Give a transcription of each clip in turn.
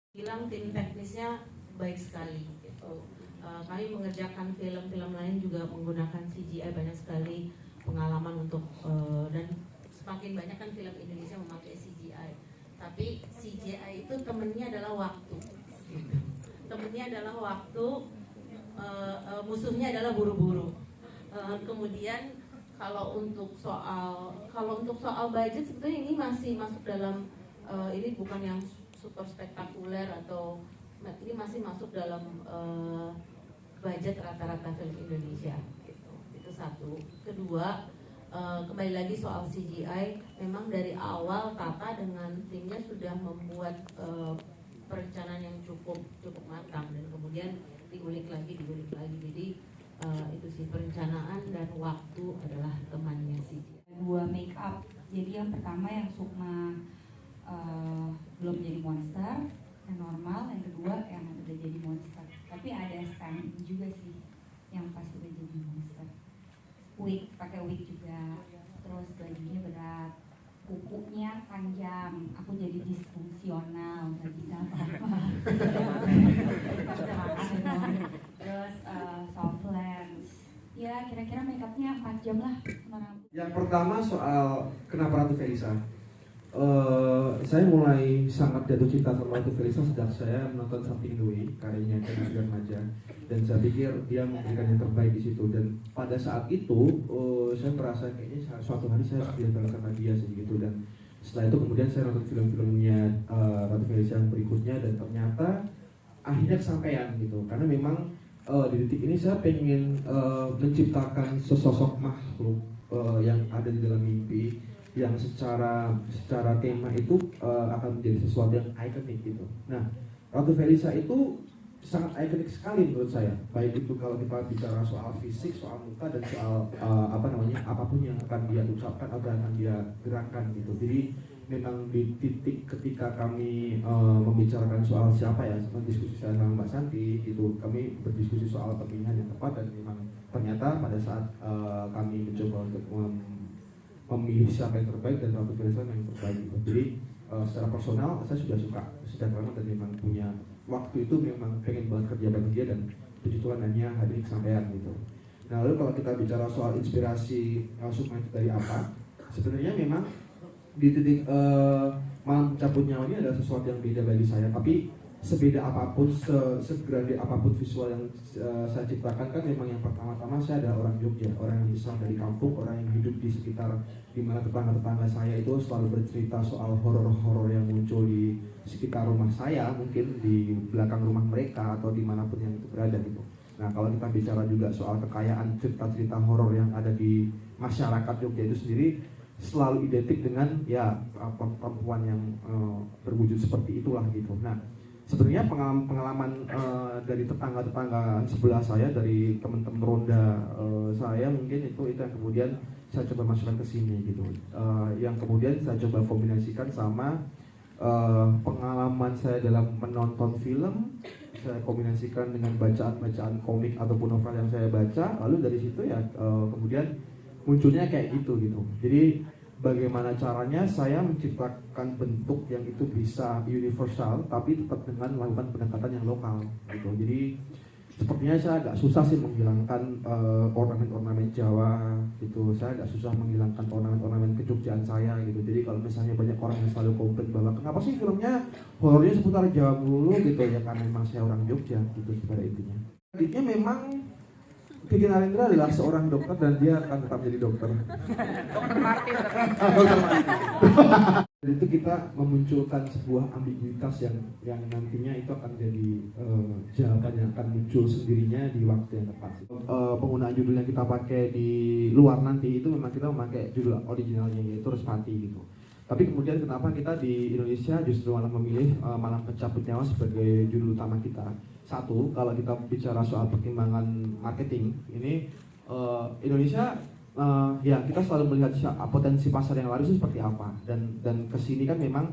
Bilang tim teknisnya baik sekali gitu. Kami mengerjakan film-film lain juga menggunakan CGI banyak sekali pengalaman untuk dan semakin banyak kan film Indonesia memakai CGI. Tapi CGI itu temennya adalah waktu. Gitu. Temennya adalah waktu, musuhnya adalah buru-buru. Kemudian kalau untuk soal budget sebetulnya ini masih masuk dalam ini bukan yang super spektakuler atau ini masih masuk dalam budget rata-rata film Indonesia gitu. Itu satu. Kedua, kembali lagi soal CGI, memang dari awal Tata dengan timnya sudah membuat perencanaan yang cukup matang dan kemudian digulik lagi. Jadi itu sih, perencanaan dan waktu adalah temannya CGI. Dua make up. Jadi yang pertama yang Sukma belum jadi monster, yang normal. Yang kedua yang udah jadi monster. Tapi ada stand juga sih yang pas udah jadi monster. Wig, pakai wig juga. Terus bajunya berat, kukunya panjang. Aku jadi disfungsional, nggak bisa apa-apa. Terus soft lens. Ya kira-kira make upnya 4 jam lah. Yang pertama soal kenapa Ratu Felisa. Saya mulai sangat jatuh cinta sama Ratu Felisa sejak saya menonton Something New, karyanya Ken Sudarmaja, dan saya pikir dia memberikan yang terbaik di situ. Dan pada saat itu saya merasa kayaknya suatu hari saya harus diandalkan karena dia segitu. Dan setelah itu kemudian saya nonton film-filmnya Ratu Felisa yang berikutnya, dan ternyata akhirnya kesampaian gitu. Karena memang di detik ini saya pengen menciptakan sesosok makhluk yang ada di dalam mimpi, yang secara tema itu akan menjadi sesuatu yang ikonik gitu. Nah, Ratu Felisa itu sangat ikonik sekali menurut saya. Baik itu kalau kita bicara soal fisik, soal muka, dan soal apapun yang akan dia ucapkan atau akan dia gerakan gitu. Jadi memang di titik ketika kami membicarakan soal siapa ya, diskusi saya sama Mbak Santi gitu, kami berdiskusi soal pemilihan yang tepat, dan memang ternyata pada saat kami mencoba untuk memilih siapa yang terbaik, dan Ratu Felisa yang terbaik gitu. Jadi secara personal saya sudah suka sejak lama, dan memang punya waktu itu memang pengen banget kerja bareng dia, dan puji Tuhan hanya hari ini kesampaian gitu. Nah, lalu kalau kita bicara soal inspirasi Sukma itu dari apa, sebenarnya memang di titik Malam Cabut Nyawa ini adalah sesuatu yang beda bagi saya. Tapi sebeda apapun, segrande apapun visual yang saya ciptakan, kan memang yang pertama-tama saya adalah orang Jogja, orang yang besar dari kampung, orang yang hidup di sekitar di mana tetangga-tetangga saya itu selalu bercerita soal horor-horor yang muncul di sekitar rumah saya, mungkin di belakang rumah mereka atau dimanapun yang itu berada gitu. Nah, kalau kita bicara juga soal kekayaan cerita-cerita horor yang ada di masyarakat Jogja itu sendiri, selalu identik dengan ya perempuan yang berwujud seperti itulah gitu. Nah, sebenarnya pengalaman dari tetangga-tetangga sebelah saya, dari teman-teman ronda saya, mungkin itu yang kemudian saya coba masukkan ke sini gitu. Yang kemudian saya coba kombinasikan sama pengalaman saya dalam menonton film, saya kombinasikan dengan bacaan-bacaan komik ataupun novel yang saya baca. Lalu dari situ ya kemudian munculnya kayak gitu. Jadi bagaimana caranya saya menciptakan bentuk yang itu bisa universal tapi tetap dengan melakukan pendekatan yang lokal gitu. Jadi sepertinya saya agak susah sih menghilangkan ornamen-ornamen Jawa gitu. Saya agak susah menghilangkan ornamen-ornamen kejogjaan saya gitu. Jadi kalau misalnya banyak orang yang selalu komplain bahwa kenapa sih filmnya horornya seputar Jawa mulu gitu, ya karena memang saya orang Jogja gitu pada intinya. Intinya memang Kiki Narendra adalah seorang dokter, dan dia akan tetap jadi dokter. Dokter Martin. Dan itu kita memunculkan sebuah ambiguitas yang nantinya itu akan jadi jawaban yang akan muncul sendirinya di waktu yang tepat. Penggunaan judul yang kita pakai di luar nanti itu memang kita memakai judul originalnya, yaitu Respati gitu. Tapi kemudian kenapa kita di Indonesia justru malah memilih Malam Pencabut Nyawa sebagai judul utama kita? Satu, kalau kita bicara soal pertimbangan marketing, ini Indonesia ya kita selalu melihat potensi pasar yang laris itu seperti apa, dan kesini kan memang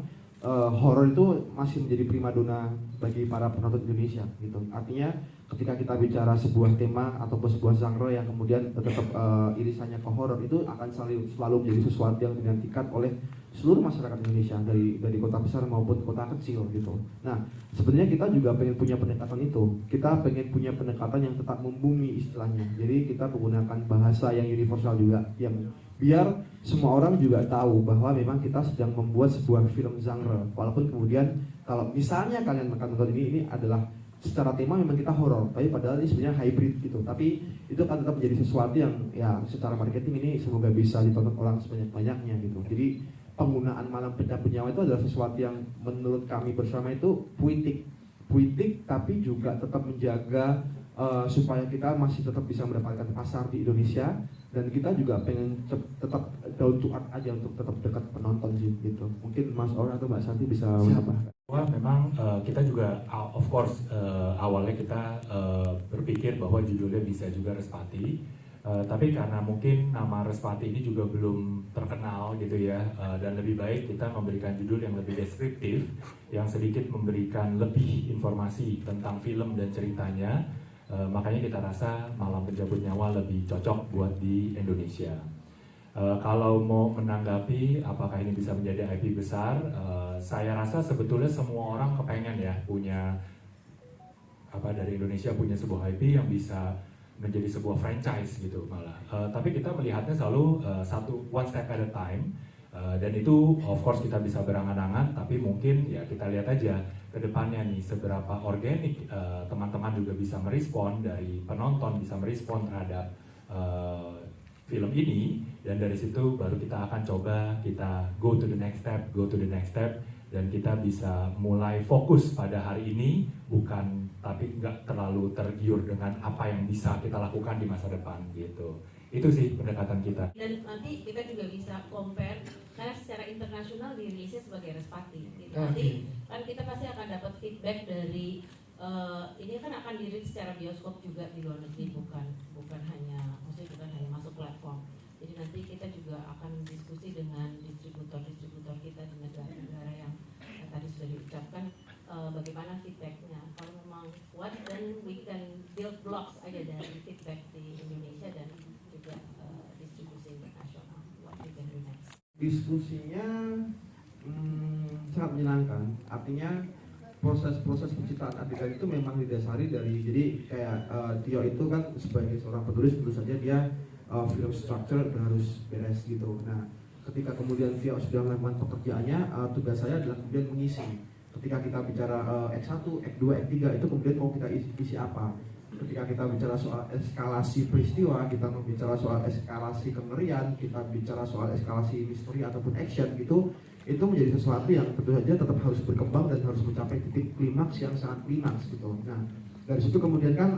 horor itu masih menjadi primadona bagi para penonton Indonesia gitu. Artinya ketika kita bicara sebuah tema ataupun sebuah genre yang kemudian tetap irisannya ke horor, itu akan selalu menjadi sesuatu yang dinantikan oleh seluruh masyarakat Indonesia dari kota besar maupun kota kecil gitu. Nah, sebenarnya kita juga pengen punya pendekatan itu. Kita pengen punya pendekatan yang tetap membumi istilahnya. Jadi kita menggunakan bahasa yang universal juga, yang biar semua orang juga tahu bahwa memang kita sedang membuat sebuah film genre. Walaupun kemudian kalau misalnya kalian akan nonton ini adalah secara tema memang kita horor, tapi padahal ini sebenarnya hybrid gitu. Tapi itu akan tetap menjadi sesuatu yang ya secara marketing ini semoga bisa ditonton orang sebanyak-banyaknya gitu. Jadi penggunaan malam pencabut nyawa itu adalah sesuatu yang menurut kami bersama itu puitik tapi juga tetap menjaga supaya kita masih tetap bisa mendapatkan pasar di Indonesia, dan kita juga pengen tetap down to earth aja untuk tetap dekat penonton sih gitu. Mungkin Mas Or atau Mbak Santi bisa menambah. Wah, memang kita juga of course awalnya kita berpikir bahwa judulnya bisa juga Respati, tapi karena mungkin nama Respati ini juga belum terkenal gitu ya, dan lebih baik kita memberikan judul yang lebih deskriptif, yang sedikit memberikan lebih informasi tentang film dan ceritanya. Makanya kita rasa Malam Pencabut Nyawa lebih cocok buat di Indonesia. Kalau mau menanggapi apakah ini bisa menjadi IP besar, saya rasa sebetulnya semua orang kepengen ya punya dari Indonesia punya sebuah IP yang bisa menjadi sebuah franchise gitu malah. Tapi kita melihatnya selalu one step at a time, dan itu of course kita bisa berangan-angan, tapi mungkin ya kita lihat aja ke depannya nih seberapa organik teman-teman juga bisa merespon, dari penonton bisa merespon terhadap film ini, dan dari situ baru kita akan coba kita go to the next step, dan kita bisa mulai fokus pada hari ini, tapi nggak terlalu tergiur dengan apa yang bisa kita lakukan di masa depan gitu. Itu sih pendekatan kita. Dan nanti kita juga bisa compare, karena secara internasional dirilisnya sebagai Respati gitu. Nanti kan kita pasti akan dapat feedback dari ini kan akan dirilis secara bioskop juga di luar negeri, bukan hanya masuk platform. Jadi nanti kita juga akan diskusi dengan distributor kita di negara-negara yang tadi sudah diucapkan, bagaimana feedbacknya. Kalau memang kuat, dan we can build blocks aja dari feedback di Indonesia dan juga distribusi internasional. What we can do next. Diskusinya sangat menyenangkan. Artinya proses penciptaan adegan itu memang didasari dari, jadi kayak Tio itu kan sebagai seorang penulis tentu saja dia film structure harus beres gitu. Nah, ketika kemudian Tio sudah melakukan pekerjaannya, tugas saya adalah kemudian mengisi. Ketika kita bicara X1, X2, X3 itu kemudian mau kita isi apa? Ketika kita bicara soal eskalasi peristiwa, kita bicara soal eskalasi kengerian, kita bicara soal eskalasi misteri ataupun action gitu, itu menjadi sesuatu yang tentu saja tetap harus berkembang dan harus mencapai titik klimaks yang sangat klimaks gitu. Nah, dari situ kemudian kan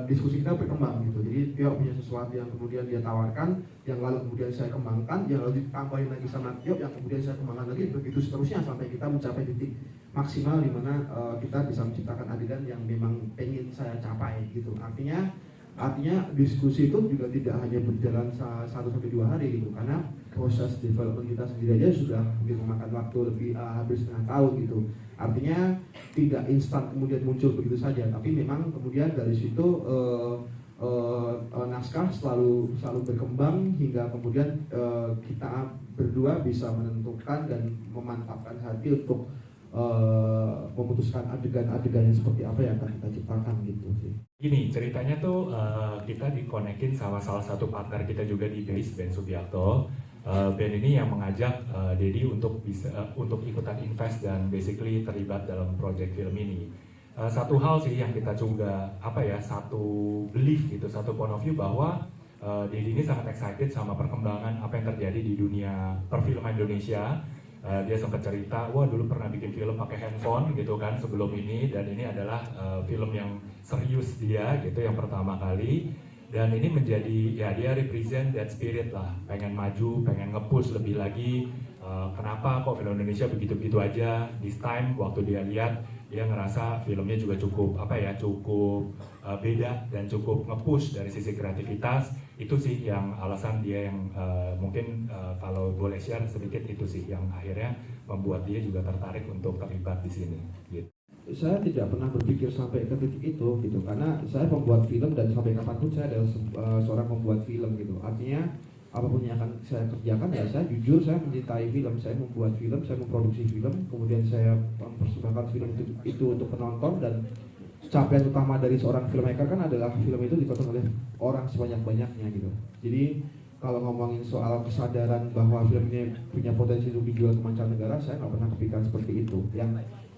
diskusi kita berkembang gitu. Jadi dia punya sesuatu yang kemudian dia tawarkan, yang lalu kemudian saya kembangkan, yang lalu ditambahin lagi sama Tio, yang kemudian saya kembangkan lagi, begitu seterusnya sampai kita mencapai titik maksimal di mana kita bisa menciptakan adegan yang memang pengen saya capai gitu. Artinya diskusi itu juga tidak hanya berjalan 1-2 hari gitu, karena proses development kita sendiri aja sudah memakan waktu lebih hampir setengah tahun gitu. Artinya tidak instan kemudian muncul begitu saja, tapi memang kemudian dari situ naskah selalu berkembang hingga kemudian kita berdua bisa menentukan dan memantapkan hati untuk memutuskan adegan-adegan yang seperti apa yang akan kita ciptakan gitu sih. Gini, ceritanya tuh kita dikonekin sama salah satu partner kita juga di base, Ben Subiakto. Band ini yang mengajak Dedi untuk ikutan invest dan basically terlibat dalam project film ini. Satu hal sih yang kita juga satu belief gitu, satu point of view bahwa Dedi ini sangat excited sama perkembangan apa yang terjadi di dunia perfilman Indonesia. Dia sempat cerita, wah dulu pernah bikin film pakai handphone gitu kan sebelum ini, dan ini adalah film yang serius dia gitu yang pertama kali, dan ini menjadi dia represent that spirit lah, pengen maju, pengen nge-push lebih lagi. Kenapa kok film Indonesia begitu-begitu aja? This time waktu dia lihat, dia ngerasa filmnya juga cukup beda dan cukup nge-push dari sisi kreativitas. Itu sih yang alasan dia yang mungkin kalau boleh share sedikit, itu sih yang akhirnya membuat dia juga tertarik untuk terlibat di sini gitu. Saya tidak pernah berpikir sampai ke titik itu gitu, karena saya membuat film dan sampai kapanpun saya adalah seorang pembuat film gitu. Artinya apapun yang akan saya kerjakan ya saya jujur, saya mencintai film, saya membuat film, saya memproduksi film, kemudian saya mempersembahkan film itu untuk penonton, dan capaian utama dari seorang filmmaker kan adalah film itu ditonton oleh orang sebanyak-banyaknya gitu. Jadi kalau ngomongin soal kesadaran bahwa film ini punya potensi untuk dijual ke mancanegara, saya nggak pernah kepikiran seperti itu.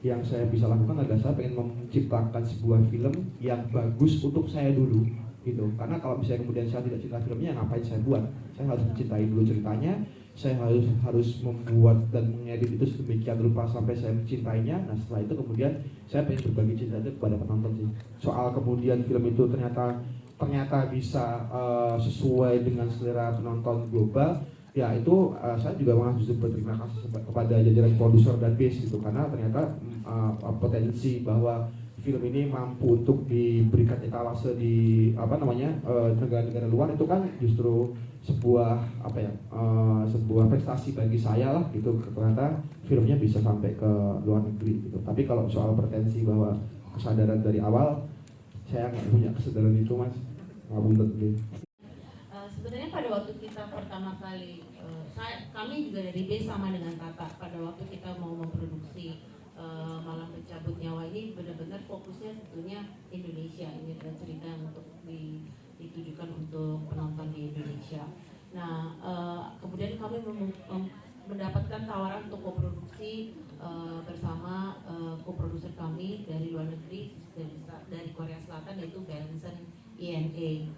Yang saya bisa lakukan adalah saya pengen menciptakan sebuah film yang bagus untuk saya dulu gitu. Karena kalau misalnya kemudian saya tidak cinta filmnya, ngapain saya buat? Saya harus mencintai dulu ceritanya, saya harus membuat dan mengedit itu sedemikian rupa sampai saya mencintainya. Nah setelah itu kemudian saya pengen berbagi cinta itu kepada penonton sih. Soal kemudian film itu ternyata bisa sesuai dengan selera penonton global, ya itu saya juga justru berterima kasih kepada jajaran produser dan base gitu, karena ternyata potensi bahwa film ini mampu untuk diberikan etalase di negara-negara luar itu kan justru sebuah sebuah prestasi bagi saya lah gitu, ternyata filmnya bisa sampai ke luar negeri gitu. Tapi kalau soal pretensi bahwa kesadaran dari awal, saya nggak punya kesadaran itu mas, nggak buntut gitu. Sebenarnya pada waktu kita pertama kali, kami juga dari base sama dengan Tata, pada waktu kita mau memproduksi Malam Pencabut Nyawa ini benar-benar fokusnya sebetulnya Indonesia. Ini adalah cerita yang untuk ditujukan untuk penonton di Indonesia. Nah, kemudian kami mendapatkan tawaran untuk koproduksi bersama koproduser kami dari luar negeri, dari Korea Selatan, yaitu Berenson INA.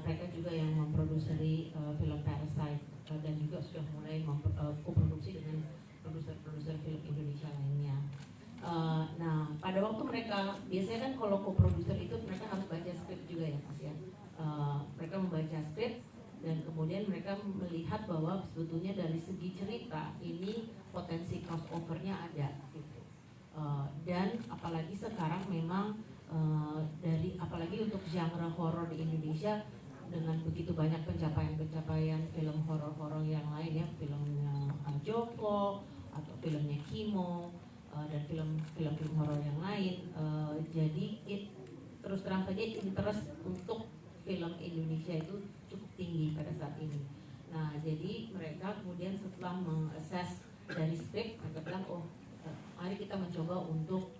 Mereka juga yang memproduksi film Parasite dan juga sudah mulai koproduksi dengan produser-produser film Indonesia lainnya. Nah, pada waktu mereka, biasanya kan kalau co-producer itu mereka harus baca skrip juga ya Mas ya. Mereka membaca skrip dan kemudian mereka melihat bahwa sebetulnya dari segi cerita ini potensi crossover-nya ada gitu. Dan apalagi sekarang memang apalagi untuk genre horor di Indonesia, dengan begitu banyak pencapaian film horor-horor yang lain ya, filmnya Joko atau filmnya Kimo dan film-film horor yang lain, jadi terus terang saja interest untuk film Indonesia itu cukup tinggi pada saat ini. Nah jadi mereka kemudian setelah mengakses dari skrip, mereka bilang mari kita mencoba untuk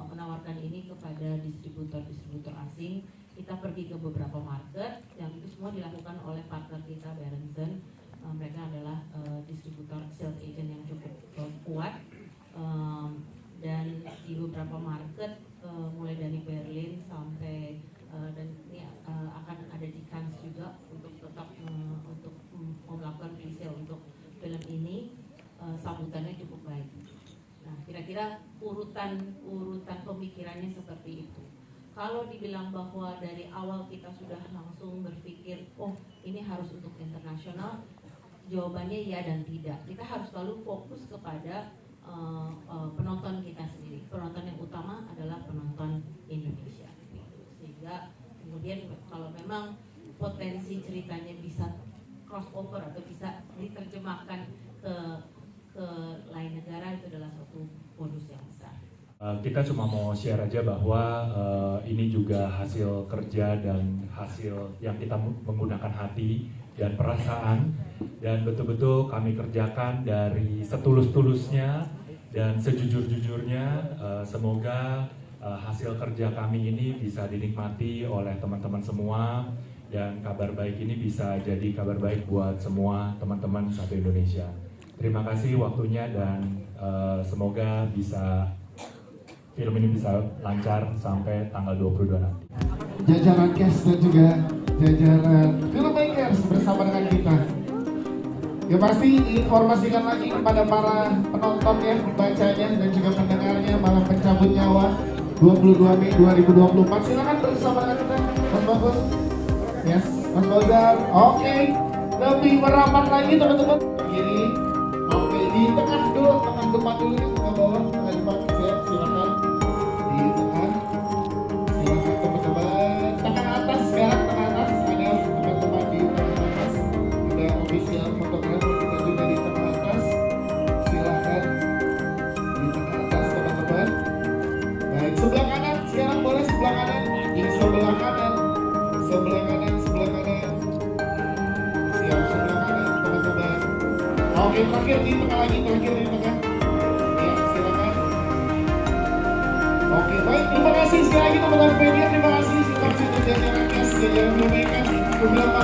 menawarkan ini kepada distributor asing. Kita pergi ke beberapa market, yang itu semua dilakukan oleh partner kita Berenson. Mereka adalah distributor sales agent yang cukup kuat, dan di beberapa market mulai dari Berlin sampai dan ini akan ada di Cannes juga untuk tetap untuk melakukan presale untuk film ini. Sambutannya cukup baik. Nah, kira-kira urutan pemikirannya seperti itu. Kalau dibilang bahwa dari awal kita sudah langsung berpikir, ini harus untuk internasional, jawabannya ya dan tidak. Kita harus selalu fokus kepada penonton kita sendiri. Penonton yang utama adalah penonton Indonesia. Sehingga kemudian kalau memang potensi ceritanya bisa crossover atau bisa diterjemahkan ke lain negara, itu adalah suatu bonus yang besar. Kita cuma mau share aja bahwa ini juga hasil kerja dan hasil yang kita menggunakan hati dan perasaan, dan betul-betul kami kerjakan dari setulus-tulusnya dan sejujur-jujurnya. Semoga hasil kerja kami ini bisa dinikmati oleh teman-teman semua, dan kabar baik ini bisa jadi kabar baik buat semua teman-teman satu Indonesia. Terima kasih waktunya, dan semoga film ini bisa lancar sampai tanggal 22 nanti. Jajaran cast dan juga jajaran filmmakers bersama dengan kita. Ya pasti informasikan lagi kepada para penontonnya, pembacanya dan juga pendengarnya Malam Pencabut Nyawa 22 Mei 2024. Silakan bersama dengan kita, Mas Bagus. Yes, Mas Bozar. Oke. Lebih merapat lagi teman-teman. Kiri. Oke, di tengah dulu, tengah depan dulu ya, tengah bawah, tengah depan. Silakan. Di tengah. Silakan teman-teman. Tengah atas sekarang, tengah atas. Ada teman-teman di tengah atas. Ada official fotografer kita juga di tengah atas. Silakan. Di tengah atas teman-teman. Baik, sebelah kanan. Sekarang boleh sebelah kanan. Di sebelah kanan. Sebelah kanan, sebelah kanan. Siap. Oke, terakhir di tengah lagi, terakhir di tengah. Ya, silakan. Oke, baik, terima kasih sekali lagi teman-teman media, terima kasih untuk jajaran kes, jajaran filmmaker, beberapa